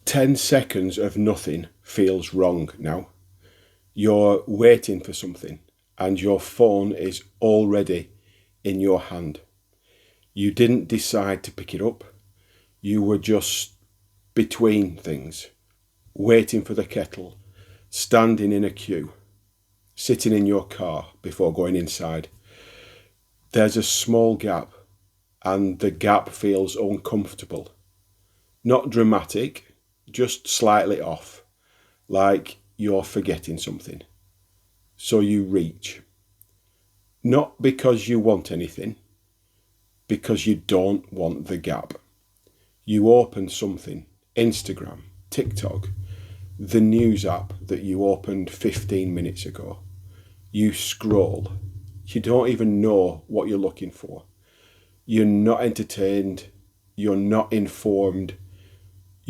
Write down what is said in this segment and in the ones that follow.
10 seconds of nothing feels wrong now. You're waiting for something and your phone is already in your hand. You didn't decide to pick it up. You were just between things, waiting for the kettle, standing in a queue, sitting in your car before going inside. There's a small gap and the gap feels uncomfortable. Not dramatic, just slightly off, like you're forgetting something. So you reach. Not because you want anything, because you don't want the gap. You open something, Instagram, TikTok, the news app that you opened 15 minutes ago. You scroll. You don't even know what you're looking for. You're not entertained. You're not informed.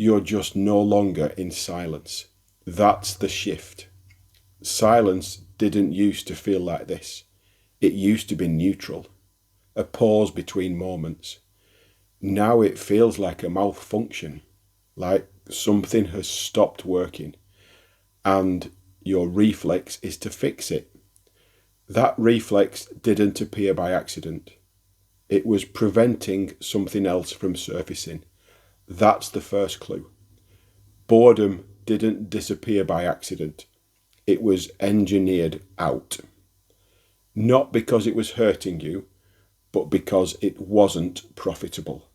You're just no longer in silence. That's the shift. Silence didn't used to feel like this. It used to be neutral, a pause between moments. Now it feels like a malfunction, like something has stopped working, and your reflex is to fix it. That reflex didn't appear by accident. It was preventing something else from surfacing. That's the first clue. Boredom didn't disappear by accident. It was engineered out. Not because it was hurting you, but because it wasn't profitable.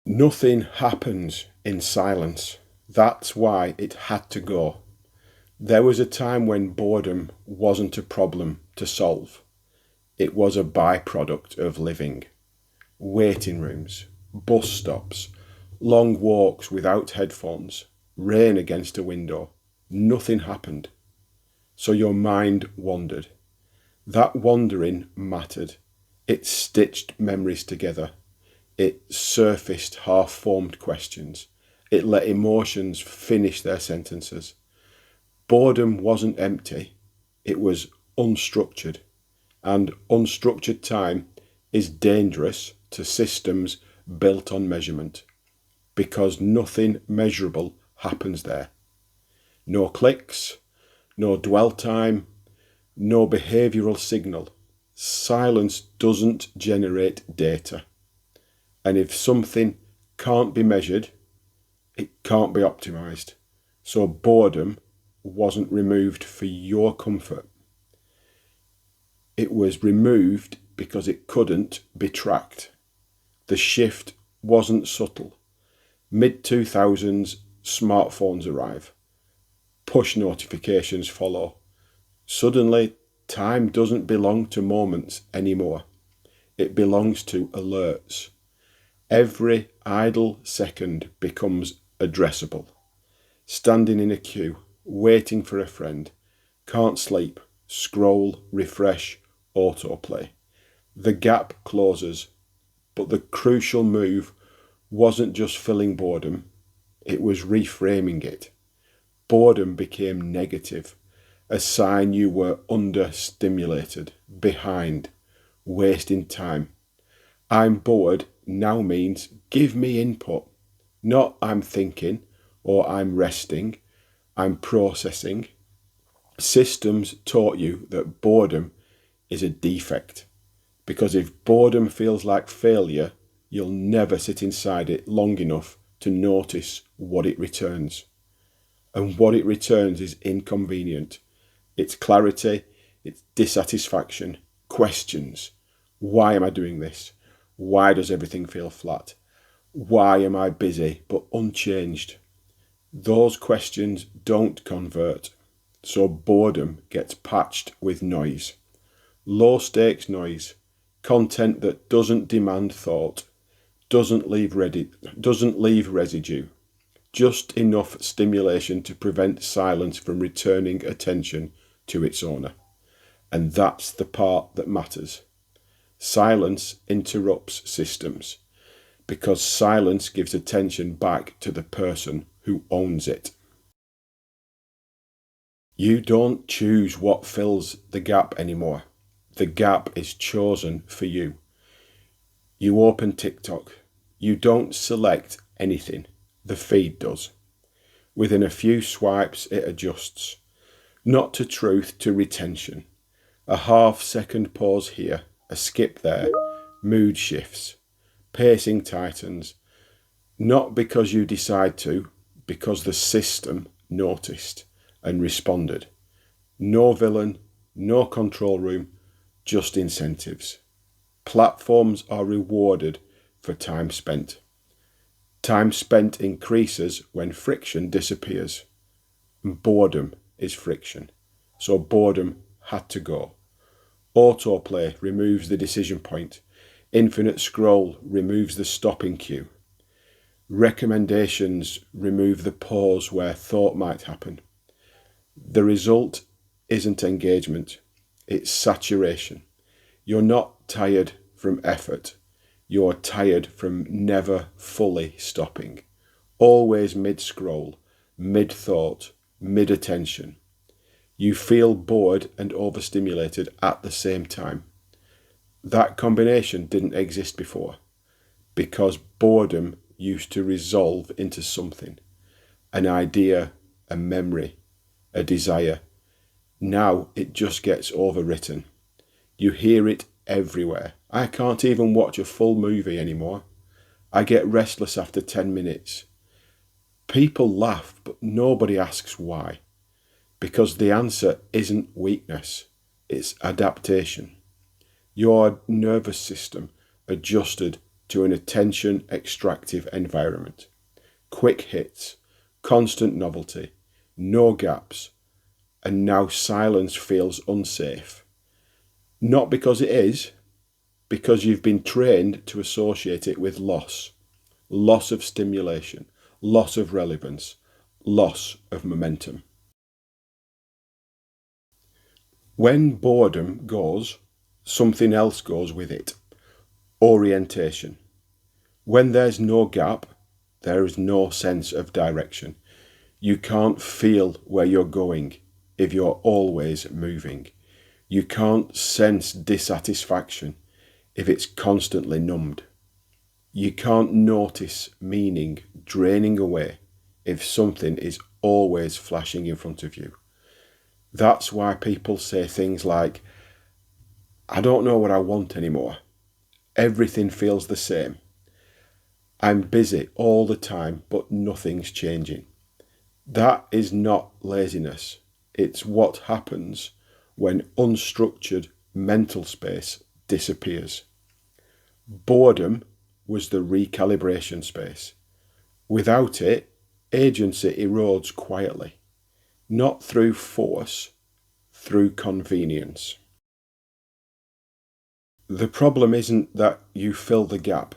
Nothing happens in silence. That's why it had to go. There was a time when boredom wasn't a problem to solve. It was a byproduct of living. Waiting rooms, bus stops, long walks without headphones, rain against a window. Nothing happened. So your mind wandered. That wandering mattered. It stitched memories together. It surfaced half-formed questions. It let emotions finish their sentences. Boredom wasn't empty. It was unstructured. And unstructured time is dangerous to systems built on measurement, because nothing measurable happens there. No clicks, no dwell time, no behavioural signal. Silence doesn't generate data. And if something can't be measured, it can't be optimised. So boredom wasn't removed for your comfort. It was removed because it couldn't be tracked. The shift wasn't subtle. Mid-2000s, smartphones arrive. Push notifications follow. Suddenly, time doesn't belong to moments anymore. It belongs to alerts. Every idle second becomes addressable. Standing in a queue, waiting for a friend, can't sleep, scroll, refresh, autoplay. The gap closes, but the crucial move wasn't just filling boredom, it was reframing it. Boredom became negative, a sign you were understimulated, behind, wasting time. I'm bored now means give me input, not I'm thinking or I'm resting, I'm processing. Systems taught you that boredom is a defect, because if boredom feels like failure, you'll never sit inside it long enough to notice what it returns. And what it returns is inconvenient. It's clarity, it's dissatisfaction, questions. Why am I doing this? Why does everything feel flat? Why am I busy but unchanged? Those questions don't convert. So boredom gets patched with noise. Low stakes noise. Content that doesn't demand thought. Doesn't leave residue. Just enough stimulation to prevent silence from returning attention to its owner. And that's the part that matters. Silence interrupts systems, because silence gives attention back to the person who owns it. You don't choose what fills the gap anymore. The gap is chosen for you. You open TikTok. You don't select anything. The feed does. Within a few swipes, it adjusts. Not to truth, to retention. A half-second pause here, a skip there, mood shifts, pacing tightens. Not because you decide to, because the system noticed and responded. No villain, no control room, just incentives. Platforms are rewarded for time spent. Time spent increases when friction disappears. Boredom is friction, so boredom had to go. Autoplay removes the decision point. Infinite scroll removes the stopping cue. Recommendations remove the pause where thought might happen. The result isn't engagement, it's saturation. You're not tired from effort, you're tired from never fully stopping. Always mid-scroll, mid-thought, mid-attention. You feel bored and overstimulated at the same time. That combination didn't exist before, because boredom used to resolve into something, an idea, a memory, a desire. Now it just gets overwritten. You hear it everywhere. I can't even watch a full movie anymore. I get restless after 10 minutes. People laugh, but nobody asks why. Because the answer isn't weakness, it's adaptation. Your nervous system adjusted to an attention extractive environment. Quick hits, constant novelty, no gaps, and now silence feels unsafe. Not because it is, because you've been trained to associate it with loss. Loss of stimulation, loss of relevance, loss of momentum. When boredom goes, something else goes with it. Orientation. When there's no gap, there is no sense of direction. You can't feel where you're going if you're always moving. You can't sense dissatisfaction if it's constantly numbed. You can't notice meaning draining away if something is always flashing in front of you. That's why people say things like, I don't know what I want anymore. Everything feels the same. I'm busy all the time, but nothing's changing. That is not laziness. It's what happens when unstructured mental space disappears. Boredom was the recalibration space. Without it, agency erodes quietly. Not through force, through convenience. The problem isn't that you fill the gap.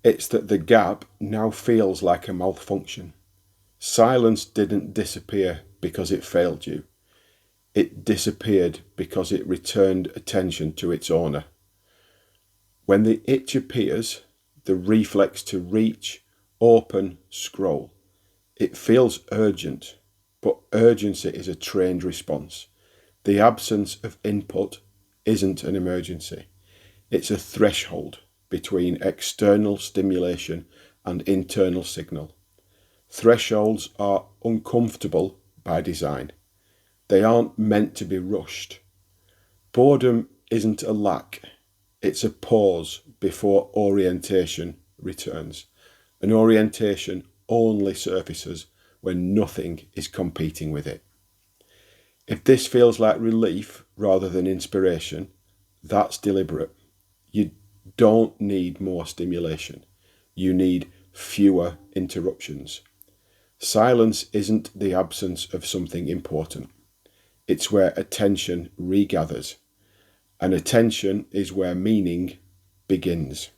It's that the gap now feels like a malfunction. Silence didn't disappear because it failed you. It disappeared because it returned attention to its owner. When the itch appears, the reflex to reach, open, scroll, it feels urgent, but urgency is a trained response. The absence of input isn't an emergency. It's a threshold between external stimulation and internal signal. Thresholds are uncomfortable by design. They aren't meant to be rushed. Boredom isn't a lack. It's a pause before orientation returns. An orientation only surfaces when nothing is competing with it. If this feels like relief rather than inspiration, that's deliberate. You don't need more stimulation. You need fewer interruptions. Silence isn't the absence of something important. It's where attention regathers. And attention is where meaning begins.